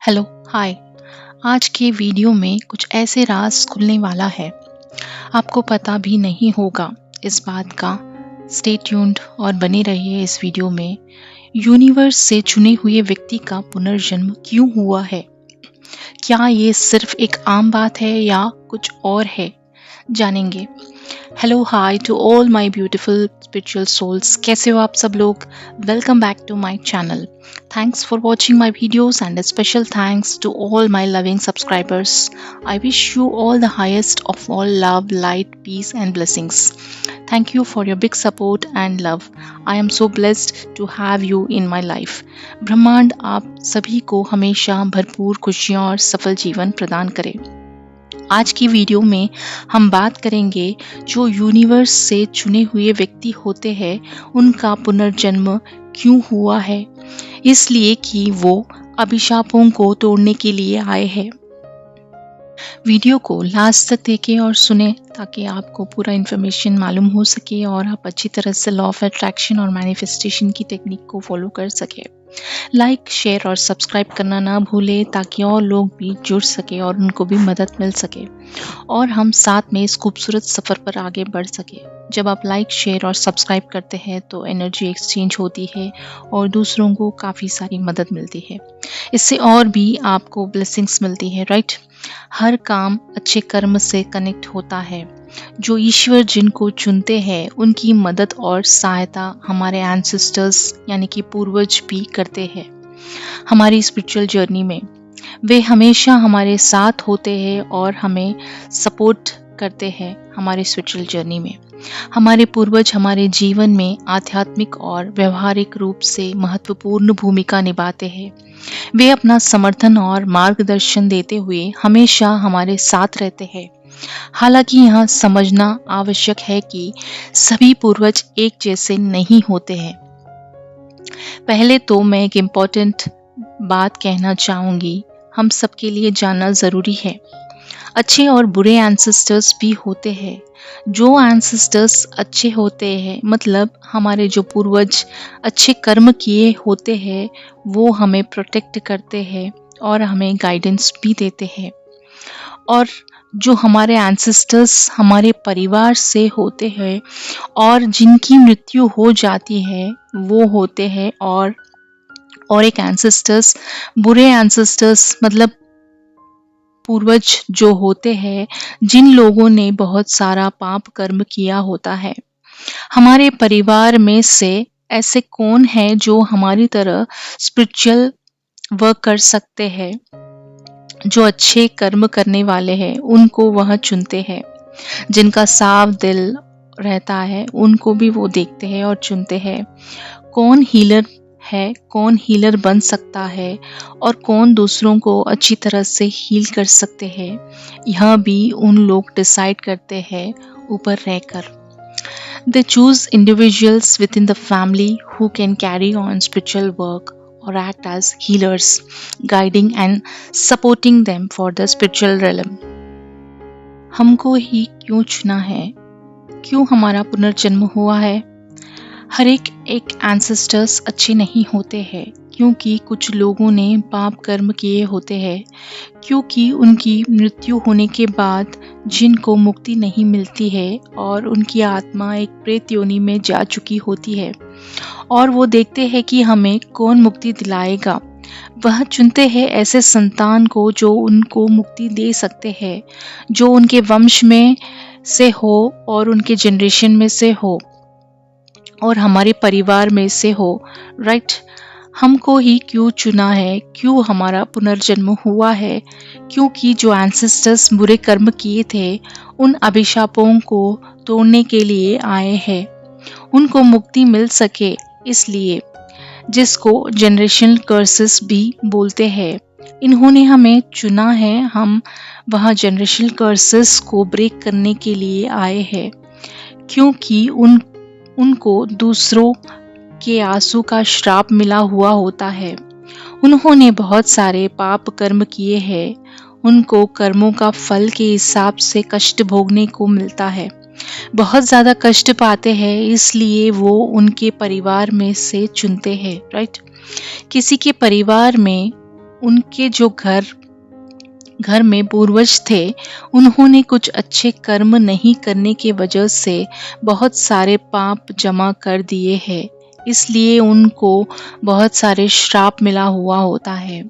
Hello hi. आज के video में कुछ ऐसे राज खुलने वाला है, आपको पता भी नहीं होगा इस बात का। स्टे ट्यून्ड और बने रहिए इस वीडियो में। यूनिवर्स से चुने हुए व्यक्ति का पुनर्जन्म क्यों हुआ है? क्या ये सिर्फ एक आम बात है या कुछ और है? जानेंगे। Hello hi to all my beautiful spiritual souls, कैसे हो आप सब लोग? Welcome back to my channel. Thanks for watching my videos and a special thanks to all my loving subscribers. I wish you all the highest of all love, light, peace and blessings. Thank you for your big support and love. I am so blessed to have you in my life. ब्रह्मांड आप सभी को हमेशा भरपूर खुशियाँ और सफल जीवन प्रदान करे। आज की वीडियो में हम बात करेंगे जो यूनिवर्स से चुने हुए व्यक्ति होते हैं उनका पुनर्जन्म क्यों हुआ है। इसलिए कि वो अभिशापों को तोड़ने के लिए आए हैं। वीडियो को लास्ट तक देखें और सुने ताकि आपको पूरा इन्फॉर्मेशन मालूम हो सके और आप अच्छी तरह से लॉ ऑफ अट्रैक्शन और मैनिफेस्टेशन की टेक्निक को फॉलो कर सके। लाइक, शेयर और सब्सक्राइब करना ना भूलें ताकि और लोग भी जुड़ सके और उनको भी मदद मिल सके और हम साथ में इस खूबसूरत सफ़र पर आगे बढ़ सके। जब आप लाइक, शेयर और सब्सक्राइब करते हैं तो एनर्जी एक्सचेंज होती है और दूसरों को काफ़ी सारी मदद मिलती है। इससे और भी आपको ब्लेसिंग्स मिलती है, राइट? हर काम अच्छे कर्म से कनेक्ट होता है। जो ईश्वर जिनको चुनते हैं उनकी मदद और सहायता हमारे एंसेस्टर्स यानी कि पूर्वज भी करते हैं। हमारी स्पिरिचुअल जर्नी में वे हमेशा हमारे साथ होते हैं और हमें सपोर्ट करते हैं। हमारी स्पिरिचुअल जर्नी में हमारे पूर्वज हमारे जीवन में आध्यात्मिक और व्यवहारिक रूप से महत्वपूर्ण भूमिका निभाते हैं। वे अपना समर्थन और मार्गदर्शन देते हुए हमेशा हमारे साथ रहते हैं। हालांकि यह समझना आवश्यक है कि सभी पूर्वज एक जैसे नहीं होते हैं। पहले तो मैं एक इम्पॉर्टेंट बात कहना चाहूँगी, हम सबके लिए जानना ज़रूरी है। अच्छे और बुरे एंसेस्टर्स भी होते हैं। जो एंसेस्टर्स अच्छे होते हैं मतलब हमारे जो पूर्वज अच्छे कर्म किए होते हैं वो हमें प्रोटेक्ट करते हैं और हमें गाइडेंस भी देते हैं। और जो हमारे एंसेस्टर्स हमारे परिवार से होते हैं और जिनकी मृत्यु हो जाती है वो होते हैं और एक एंसेस्टर्स बुरे एंसेस्टर्स मतलब पूर्वज जो होते हैं जिन लोगों ने बहुत सारा पाप कर्म किया होता है। हमारे परिवार में से ऐसे कौन है जो हमारी तरह स्पिरिचुअल वर्क कर सकते हैं? जो अच्छे कर्म करने वाले हैं उनको वह चुनते हैं। जिनका साफ दिल रहता है उनको भी वो देखते हैं और चुनते हैं। कौन हीलर है, कौन हीलर बन सकता है और कौन दूसरों को अच्छी तरह से हील कर सकते हैं, यह भी उन लोग डिसाइड करते हैं ऊपर रहकर। They choose individuals within the family who can carry on spiritual work or act as healers, guiding and supporting them for the spiritual realm. हमको ही क्यों चुना है? क्यों हमारा पुनर्जन्म हुआ है? हर एक एंसेस्टर्स अच्छे नहीं होते हैं क्योंकि कुछ लोगों ने पाप कर्म किए होते हैं, क्योंकि उनकी मृत्यु होने के बाद जिनको मुक्ति नहीं मिलती है और उनकी आत्मा एक प्रेत योनि में जा चुकी होती है और वो देखते हैं कि हमें कौन मुक्ति दिलाएगा। वह चुनते हैं ऐसे संतान को जो उनको मुक्ति दे सकते हैं, जो उनके वंश में से हो और उनके जनरेशन में से हो और हमारे परिवार में से हो, राइट? हमको ही क्यों चुना है? क्यों हमारा पुनर्जन्म हुआ है? क्योंकि जो एंसेस्टर्स बुरे कर्म किए थे उन अभिशापों को तोड़ने के लिए आए हैं, उनको मुक्ति मिल सके इसलिए, जिसको जनरेशनल कर्सेस भी बोलते हैं। इन्होंने हमें चुना है, हम वह जनरेशनल कर्सेस को ब्रेक करने के लिए आए हैं क्योंकि उनको दूसरों के आंसू का श्राप मिला हुआ होता है। उन्होंने बहुत सारे पाप कर्म किए हैं, उनको कर्मों का फल के हिसाब से कष्ट भोगने को मिलता है। बहुत ज़्यादा कष्ट पाते हैं इसलिए वो उनके परिवार में से चुनते हैं, राइट? किसी के परिवार में उनके जो घर में पूर्वज थे, उन्होंने कुछ अच्छे कर्म नहीं करने की वजह से बहुत सारे पाप जमा कर दिए हैं। इसलिए उनको बहुत सारे श्राप मिला हुआ होता है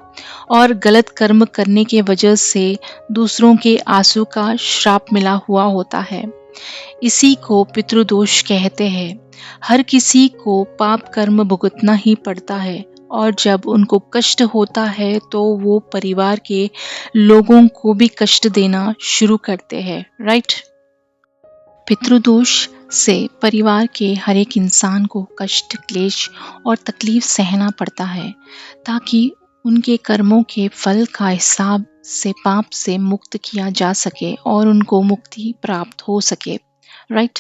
और गलत कर्म करने की वजह से दूसरों के आंसू का श्राप मिला हुआ होता है। इसी को पितृदोष कहते हैं। हर किसी को पाप कर्म भुगतना ही पड़ता है और जब उनको कष्ट होता है तो वो परिवार के लोगों को भी कष्ट देना शुरू करते हैं, राइट। पितृदोष से परिवार के हर एक इंसान को कष्ट, क्लेश और तकलीफ सहना पड़ता है ताकि उनके कर्मों के फल का हिसाब से पाप से मुक्त किया जा सके और उनको मुक्ति प्राप्त हो सके, राइट।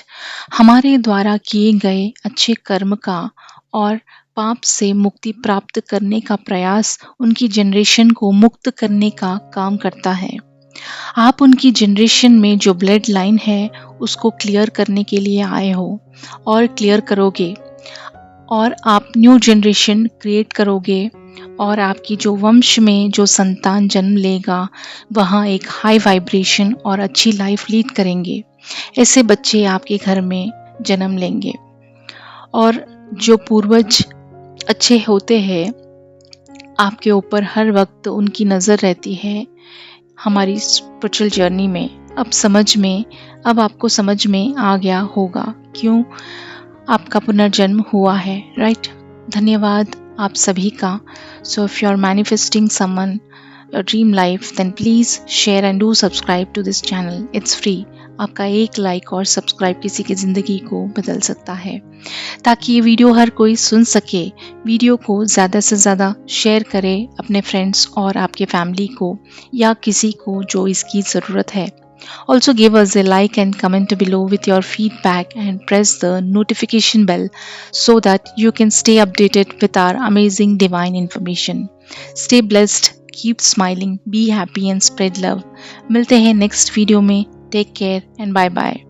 हमारे द्वारा किए गए अच्छे कर्म का और पाप से मुक्ति प्राप्त करने का प्रयास उनकी जनरेशन को मुक्त करने का काम करता है। आप उनकी जनरेशन में जो ब्लड लाइन है उसको क्लियर करने के लिए आए हो और क्लियर करोगे और आप न्यू जनरेशन क्रिएट करोगे और आपकी जो वंश में जो संतान जन्म लेगा वहाँ एक हाई वाइब्रेशन और अच्छी लाइफ लीड करेंगे। ऐसे बच्चे आपके घर में जन्म लेंगे और जो पूर्वज अच्छे होते हैं आपके ऊपर हर वक्त उनकी नज़र रहती है। हमारी स्पिरिचुअल जर्नी में अब आपको समझ में आ गया होगा क्यों आपका पुनर्जन्म हुआ है, राइट। धन्यवाद आप सभी का। So if you are manifesting someone your dream life then please share and do subscribe to this channel, it's free. आपका एक लाइक और सब्सक्राइब किसी की ज़िंदगी को बदल सकता है। ताकि ये वीडियो हर कोई सुन सके, वीडियो को ज़्यादा से ज़्यादा शेयर करें अपने फ्रेंड्स और आपके फैमिली को या किसी को जो इसकी ज़रूरत है। Also give us a like and comment below with your feedback and press the notification bell so that you can stay updated with our amazing divine information. Stay blessed, keep smiling, be happy and spread love. मिलते हैं next video में। Take care and bye bye.